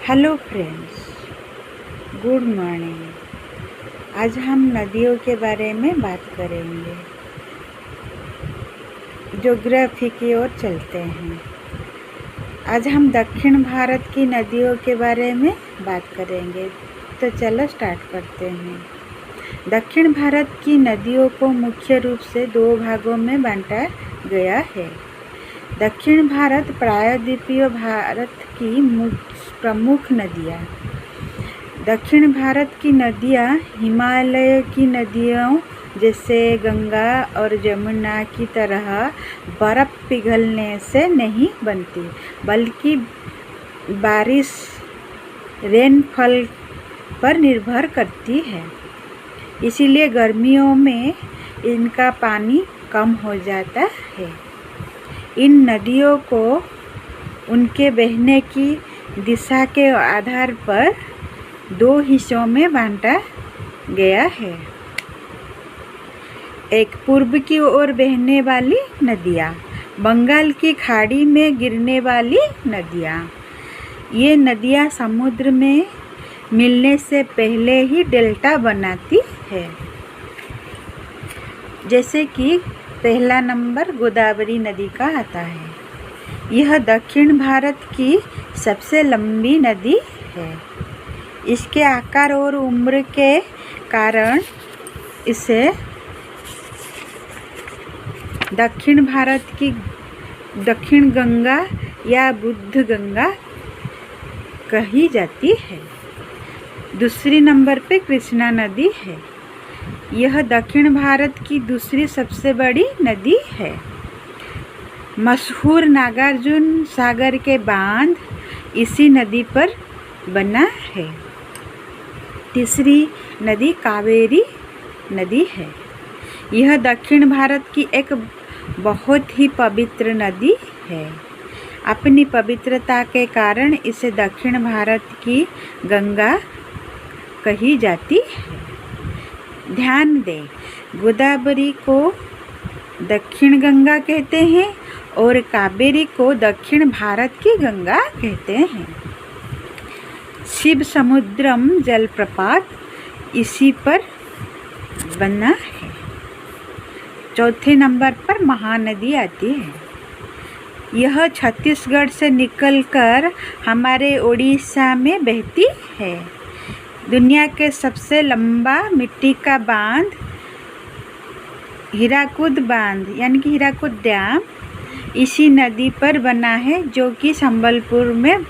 Hello friends, good morning. आज हम नदियों के बारे में बात करेंगे। ज्योग्राफी की ओर चलते हैं। आज हम दक्षिण भारत की नदियों के बारे में बात करेंगे। तो चलो स्टार्ट करते हैं। दक्षिण भारत की नदियों को मुख्य रूप से दो भागों में बांटा गया है। दक्षिण भारत प्रायद्वीपीय भारत की प्रमुख नदियाँ। दक्षिण भारत की नदियाँ हिमालय की नदियों जैसे गंगा और जमुना की तरह बर्फ़ पिघलने से नहीं बनती, बल्कि बारिश रेनफॉल पर निर्भर करती है। इसीलिए गर्मियों में इनका पानी कम हो जाता है। इन नदियों को उनके बहने की दिशा के आधार पर दो हिस्सों में बांटा गया है। एक पूर्व की ओर बहने वाली नदियाँ, बंगाल की खाड़ी में गिरने वाली नदियाँ। ये नदियाँ समुद्र में मिलने से पहले ही डेल्टा बनाती है। जैसे कि पहला नंबर गोदावरी नदी का आता है। यह दक्षिण भारत की सबसे लंबी नदी है। इसके आकार और उम्र के कारण इसे दक्षिण भारत की दक्षिण गंगा या बुद्ध गंगा कही जाती है। दूसरी नंबर पे कृष्णा नदी है। यह दक्षिण भारत की दूसरी सबसे बड़ी नदी है। मशहूर नागार्जुन सागर के बांध इसी नदी पर बना है। तीसरी नदी कावेरी नदी है। यह दक्षिण भारत की एक बहुत ही पवित्र नदी है। अपनी पवित्रता के कारण इसे दक्षिण भारत की गंगा कही जाती है। ध्यान दें, गोदावरी को दक्षिण गंगा कहते हैं और कावेरी को दक्षिण भारत की गंगा कहते हैं। शिव समुद्रम जलप्रपात इसी पर बना है। चौथे नंबर पर महानदी आती है। यह छत्तीसगढ़ से निकलकर हमारे उड़ीसा में बहती है। दुनिया के सबसे लंबा मिट्टी का बांध हीराकुद बांध यानी कि हीराकुद डैम इसी नदी पर बना है, जो कि संबलपुर में